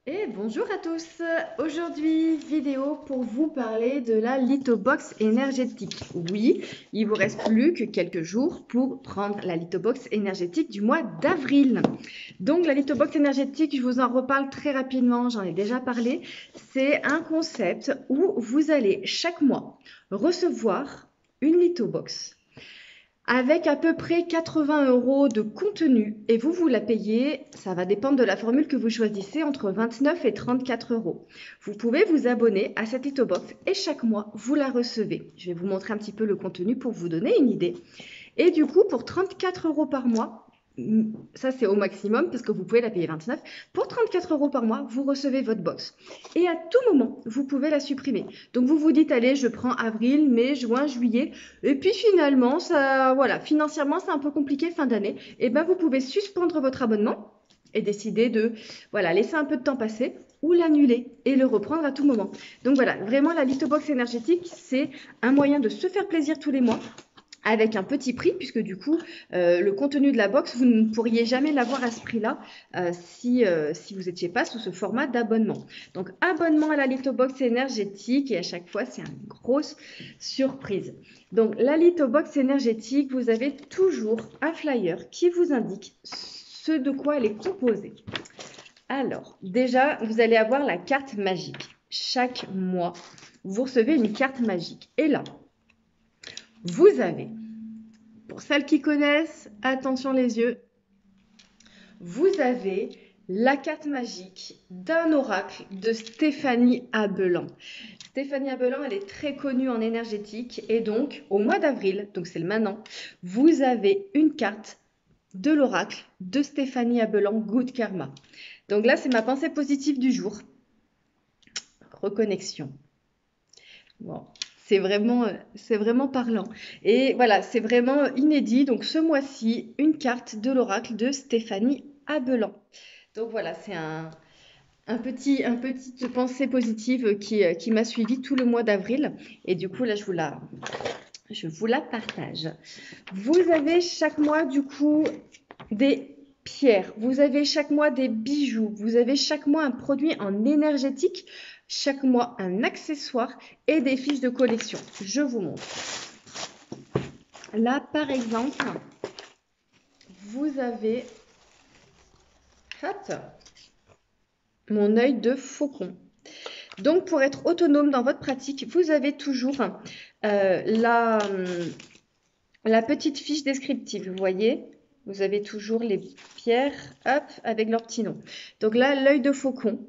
Et bonjour à tous. Aujourd'hui, vidéo pour vous parler de la Lithobox énergétique. Oui, il vous reste plus que quelques jours pour prendre la Lithobox énergétique du mois d'avril. Donc la Lithobox énergétique, je vous en reparle très rapidement, j'en ai déjà parlé. C'est un concept où vous allez chaque mois recevoir une Lithobox avec à peu près 80 € de contenu et vous la payez, ça va dépendre de la formule que vous choisissez, entre 29 et 34 €. Vous pouvez vous abonner à cette Lithobox et chaque mois, vous la recevez. Je vais vous montrer un petit peu le contenu pour vous donner une idée. Et du coup, pour 34 € par mois, ça c'est au maximum parce que vous pouvez la payer 29. Pour 34 € par mois, vous recevez votre box. Et à tout moment, vous pouvez la supprimer. Donc vous vous dites, allez, je prends avril, mai, juin, juillet. Et puis finalement, ça, voilà, financièrement, c'est un peu compliqué fin d'année. Et ben vous pouvez suspendre votre abonnement et décider de, voilà, laisser un peu de temps passer ou l'annuler et le reprendre à tout moment. Donc voilà, vraiment la Lithobox énergétique, c'est un moyen de se faire plaisir tous les mois avec un petit prix, puisque du coup, le contenu de la box, vous ne pourriez jamais l'avoir à ce prix-là si vous n'étiez pas sous ce format d'abonnement. Donc, abonnement à la Lithobox énergétique, et à chaque fois, c'est une grosse surprise. Donc, la Lithobox énergétique, vous avez toujours un flyer qui vous indique ce de quoi elle est composée. Alors, déjà, vous allez avoir la carte magique. Chaque mois, vous recevez une carte magique. Et là, vous avez, pour celles qui connaissent, attention les yeux, vous avez la carte magique d'un oracle de Stéphanie Abelan. Stéphanie Abelan, elle est très connue en énergétique et donc au mois d'avril, donc c'est le maintenant, vous avez une carte de l'oracle de Stéphanie Abelan, Good Karma. Donc là, c'est ma pensée positive du jour. Reconnexion. Bon, c'est vraiment parlant. Et voilà, c'est vraiment inédit. Donc ce mois-ci, une carte de l'oracle de Stéphanie Abelan. Donc voilà, c'est un petite pensée positive qui m'a suivi tout le mois d'avril. Et du coup, là, je vous la partage. Vous avez chaque mois, du coup, des pierres. Vous avez chaque mois des bijoux. Vous avez chaque mois un produit en énergétique. Chaque mois un accessoire et des fiches de collection. Je vous montre. Là, par exemple, vous avez hop, mon œil de faucon. Donc, pour être autonome dans votre pratique, vous avez toujours la petite fiche descriptive. Vous voyez, vous avez toujours les pierres, hop, avec leur petit nom. Donc là, l'œil de faucon.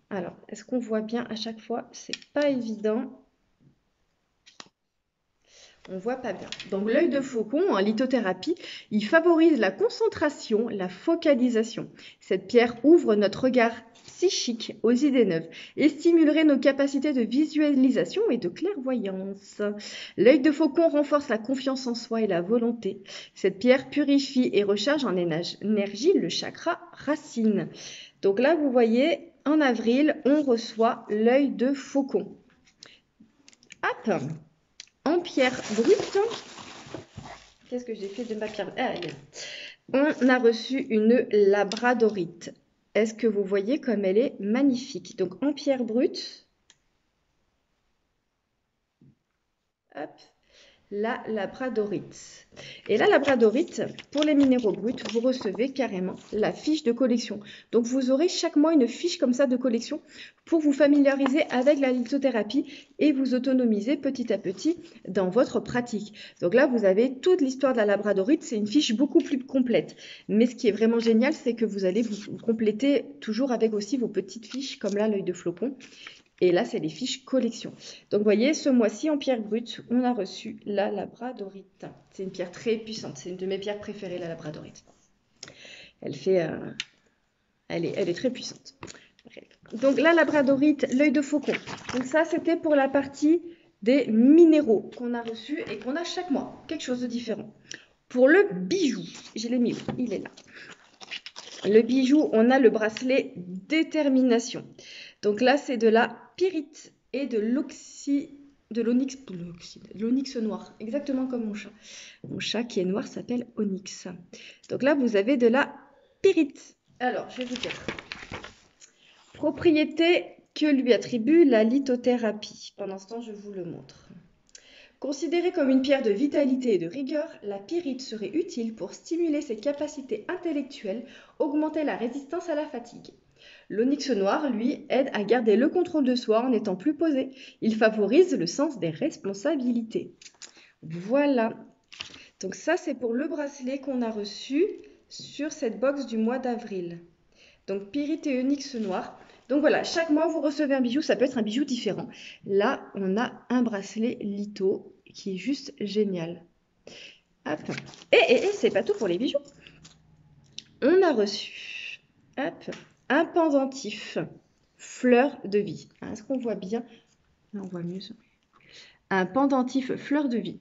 Alors, est-ce qu'on voit bien à chaque fois? C'est pas évident. On voit pas bien. Donc l'œil de faucon en lithothérapie, il favorise la concentration, la focalisation. Cette pierre ouvre notre regard psychique aux idées neuves et stimulerait nos capacités de visualisation et de clairvoyance. L'œil de faucon renforce la confiance en soi et la volonté. Cette pierre purifie et recharge en énergie le chakra racine. Donc là, vous voyez, en avril, on reçoit l'œil de faucon. Hop! En pierre brute, qu'est-ce que j'ai fait de ma pierre? On a reçu une labradorite. Est-ce que vous voyez comme elle est magnifique? Donc en pierre brute, hop, la labradorite. Et la labradorite, pour les minéraux bruts, vous recevez carrément la fiche de collection. Donc vous aurez chaque mois une fiche comme ça de collection pour vous familiariser avec la lithothérapie et vous autonomiser petit à petit dans votre pratique. Donc là, vous avez toute l'histoire de la labradorite. C'est une fiche beaucoup plus complète. Mais ce qui est vraiment génial, c'est que vous allez vous compléter toujours avec aussi vos petites fiches, comme là, l'œil de flocon. Et là, c'est les fiches collection. Donc, vous voyez, ce mois-ci, en pierre brute, on a reçu la labradorite. C'est une pierre très puissante. C'est une de mes pierres préférées, la labradorite. Elle est très puissante. Donc, la labradorite, l'œil de faucon. Donc, ça, c'était pour la partie des minéraux qu'on a reçus et qu'on a chaque mois. Quelque chose de différent. Pour le bijou, je l'ai mis où? Il est là. Le bijou, on a le bracelet détermination. Donc là, c'est de la pyrite et de l'onyx noir, exactement comme mon chat. Mon chat qui est noir s'appelle Onyx. Donc là, vous avez de la pyrite. Alors, je vais vous dire. Propriété que lui attribue la lithothérapie. Pendant ce temps, je vous le montre. Considérée comme une pierre de vitalité et de rigueur, la pyrite serait utile pour stimuler ses capacités intellectuelles, augmenter la résistance à la fatigue. L'onyx noir, lui, aide à garder le contrôle de soi en étant plus posé. Il favorise le sens des responsabilités. Voilà. Donc ça, c'est pour le bracelet qu'on a reçu sur cette box du mois d'avril. Donc pyrite et onyx noir. Donc voilà, chaque mois, vous recevez un bijou. Ça peut être un bijou différent. Là, on a un bracelet litho qui est juste génial. Hop. Et c'est pas tout pour les bijoux. On a reçu un pendentif fleur de vie. Est-ce qu'on voit bien? Là, on voit mieux ça. Un pendentif fleur de vie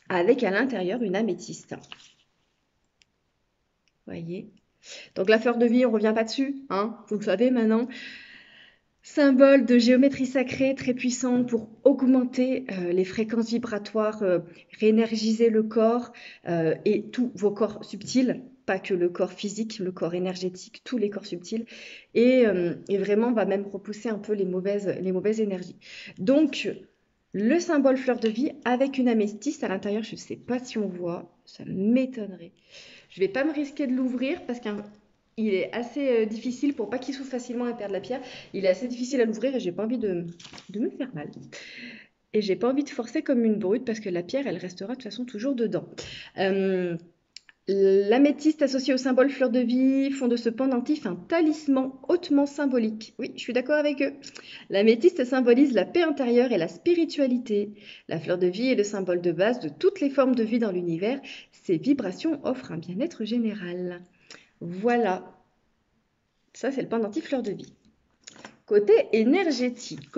avec à l'intérieur une améthyste. Voyez. Donc la fleur de vie, on ne revient pas dessus, hein, vous le savez maintenant. Symbole de géométrie sacrée très puissant pour augmenter les fréquences vibratoires, réénergiser le corps et tous vos corps subtils, pas que le corps physique, le corps énergétique, tous les corps subtils, et vraiment va même repousser un peu les mauvaises énergies. Donc le symbole fleur de vie avec une améthyste à l'intérieur, je ne sais pas si on voit, ça m'étonnerait. Je ne vais pas me risquer de l'ouvrir parce qu'il est assez difficile pour pas qu'il s'ouvre facilement et perdre la pierre. Il est assez difficile à l'ouvrir et j'ai pas envie de me faire mal. Et j'ai pas envie de forcer comme une brute parce que la pierre, elle restera de toute façon toujours dedans. L'améthyste associée au symbole fleur de vie font de ce pendentif un talisman hautement symbolique. Oui, je suis d'accord avec eux. L'améthyste symbolise la paix intérieure et la spiritualité. La fleur de vie est le symbole de base de toutes les formes de vie dans l'univers. Ces vibrations offrent un bien-être général. Voilà. Ça, c'est le pendentif fleur de vie. Côté énergétique,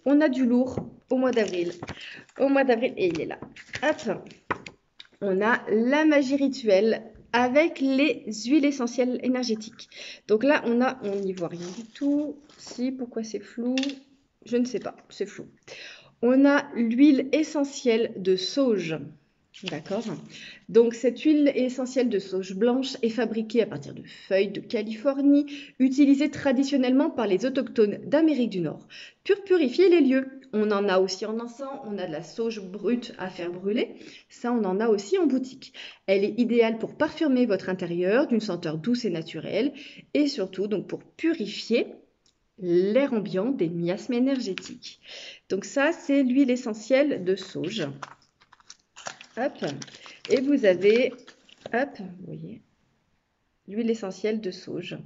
on a du lourd au mois d'avril. Et il est là. Hop. On a la magie rituelle avec les huiles essentielles énergétiques. Donc là, on n'y voit rien du tout. Si, pourquoi c'est flou? Je ne sais pas, c'est flou. On a l'huile essentielle de sauge. D'accord. Donc cette huile essentielle de sauge blanche est fabriquée à partir de feuilles de Californie, utilisées traditionnellement par les autochtones d'Amérique du Nord pour purifier les lieux. On en a aussi en encens, on a de la sauge brute à faire brûler, ça on en a aussi en boutique. Elle est idéale pour parfumer votre intérieur d'une senteur douce et naturelle et surtout donc pour purifier l'air ambiant des miasmes énergétiques. Donc ça c'est l'huile essentielle de sauge. Hop. Et vous avez, hop, vous voyez, l'huile essentielle de sauge.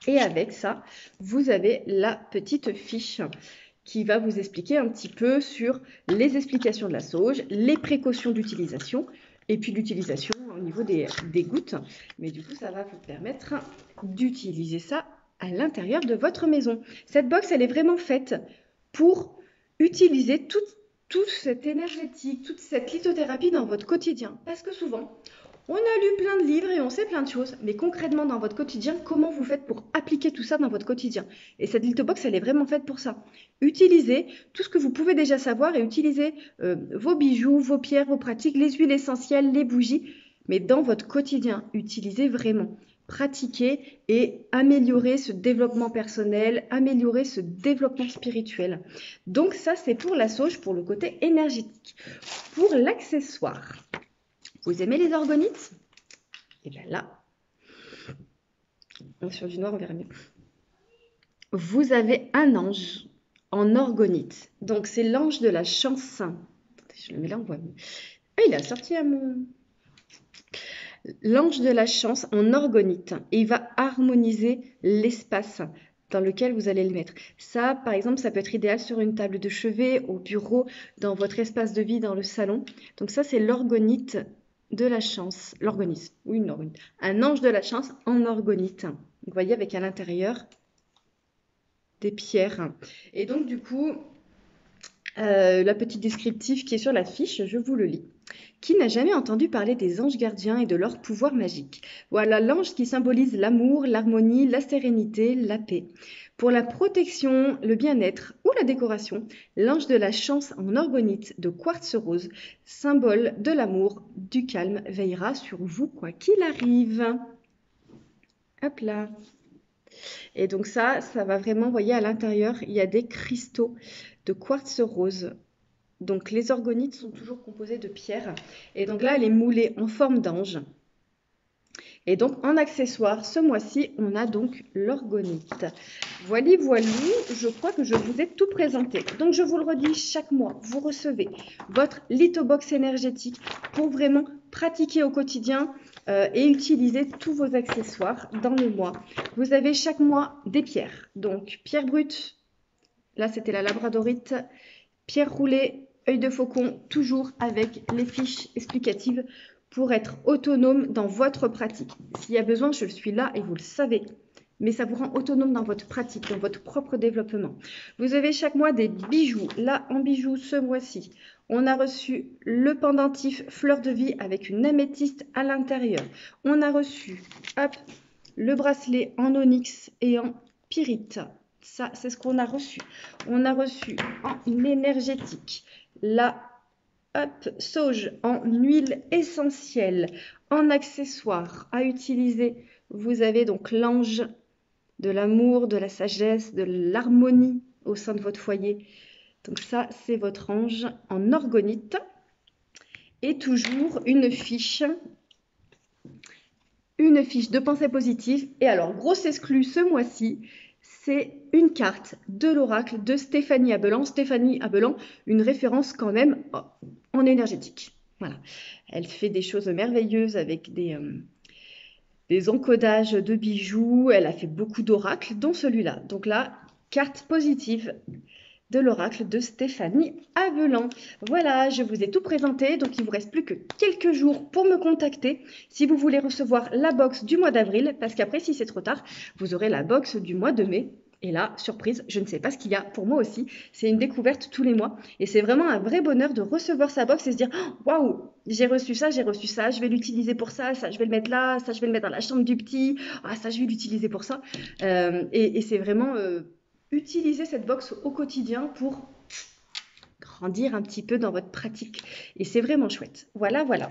Et avec ça, vous avez la petite fiche qui va vous expliquer un petit peu sur les explications de la sauge, les précautions d'utilisation, et puis l'utilisation au niveau des gouttes. Mais du coup, ça va vous permettre d'utiliser ça à l'intérieur de votre maison. Cette box, elle est vraiment faite pour utiliser toute cette énergétique, toute cette lithothérapie dans votre quotidien. Parce que souvent, on a lu plein de livres et on sait plein de choses, mais concrètement dans votre quotidien, comment vous faites pour appliquer tout ça dans votre quotidien? Et cette lithobox, elle est vraiment faite pour ça. Utilisez tout ce que vous pouvez déjà savoir et utilisez vos bijoux, vos pierres, vos pratiques, les huiles essentielles, les bougies, mais dans votre quotidien, utilisez vraiment. Pratiquer et améliorer ce développement personnel, améliorer ce développement spirituel. Donc ça, c'est pour la sauge, pour le côté énergétique. Pour l'accessoire, vous aimez les orgonites? Et bien là, sur du noir, on verra mieux. Vous avez un ange en orgonite. Donc c'est l'ange de la chance. Je le mets là, on voit mieux. Ah, il a sorti à mon... L'ange de la chance en orgonite et il va harmoniser l'espace dans lequel vous allez le mettre. Ça, par exemple, ça peut être idéal sur une table de chevet, au bureau, dans votre espace de vie, dans le salon. Donc ça, c'est l'orgonite de la chance. L'orgonite, oui, une orgonite. Un ange de la chance en orgonite. Vous voyez, avec à l'intérieur des pierres. Et donc, du coup, la petite descriptif qui est sur la fiche, je vous le lis. Qui n'a jamais entendu parler des anges gardiens et de leur pouvoir magique? Voilà l'ange qui symbolise l'amour, l'harmonie, la sérénité, la paix. Pour la protection, le bien-être ou la décoration, l'ange de la chance en orgonite de quartz rose, symbole de l'amour, du calme, veillera sur vous quoi qu'il arrive. Hop là. Et donc ça va vraiment, vous voyez, à l'intérieur, il y a des cristaux de quartz rose. Donc les orgonites sont toujours composés de pierres. Et donc là, elle est moulée en forme d'ange. Et donc en accessoire, ce mois-ci, on a donc l'orgonite. Voilà, voilou, je crois que je vous ai tout présenté. Donc je vous le redis, chaque mois, vous recevez votre lithobox énergétique pour vraiment pratiquer au quotidien et utiliser tous vos accessoires dans le mois. Vous avez chaque mois des pierres. Donc pierre brute, là c'était la labradorite, pierre roulée, œil de faucon, toujours avec les fiches explicatives pour être autonome dans votre pratique. S'il y a besoin, je suis là et vous le savez. Mais ça vous rend autonome dans votre pratique, dans votre propre développement. Vous avez chaque mois des bijoux. Là, en bijoux, ce mois-ci, on a reçu le pendentif fleur de vie avec une améthyste à l'intérieur. On a reçu, hop, le bracelet en onyx et en pyrite. Ça, c'est ce qu'on a reçu. On a reçu en énergétique la sauge en huile essentielle, en accessoire à utiliser. Vous avez donc l'ange de l'amour, de la sagesse, de l'harmonie au sein de votre foyer. Donc ça, c'est votre ange en orgonite. Et toujours une fiche de pensée positive. Et alors, grosse exclue ce mois-ci, c'est une carte de l'oracle de Stéphanie Abelan. Stéphanie Abelan, une référence quand même en énergétique. Voilà. Elle fait des choses merveilleuses avec des encodages de bijoux. Elle a fait beaucoup d'oracles, dont celui-là. Donc là, carte positive de l'oracle de Stéphanie Abelan. Voilà, je vous ai tout présenté, donc il ne vous reste plus que quelques jours pour me contacter si vous voulez recevoir la box du mois d'avril, parce qu'après, si c'est trop tard, vous aurez la box du mois de mai. Et là, surprise, je ne sais pas ce qu'il y a pour moi aussi. C'est une découverte tous les mois. Et c'est vraiment un vrai bonheur de recevoir sa box et se dire « Waouh, j'ai reçu ça, je vais l'utiliser pour ça, ça je vais le mettre là, ça je vais le mettre dans la chambre du petit, ah ça je vais l'utiliser pour ça. » Et c'est vraiment... utilisez cette box au quotidien pour grandir un petit peu dans votre pratique. Et c'est vraiment chouette. Voilà, voilà.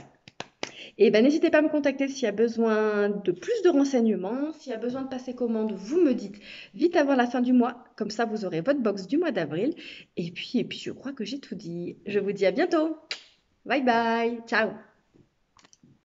Et ben n'hésitez pas à me contacter s'il y a besoin de plus de renseignements, s'il y a besoin de passer commande, vous me dites vite avant la fin du mois, comme ça vous aurez votre box du mois d'avril. Et puis je crois que j'ai tout dit. Je vous dis à bientôt. Bye bye, ciao.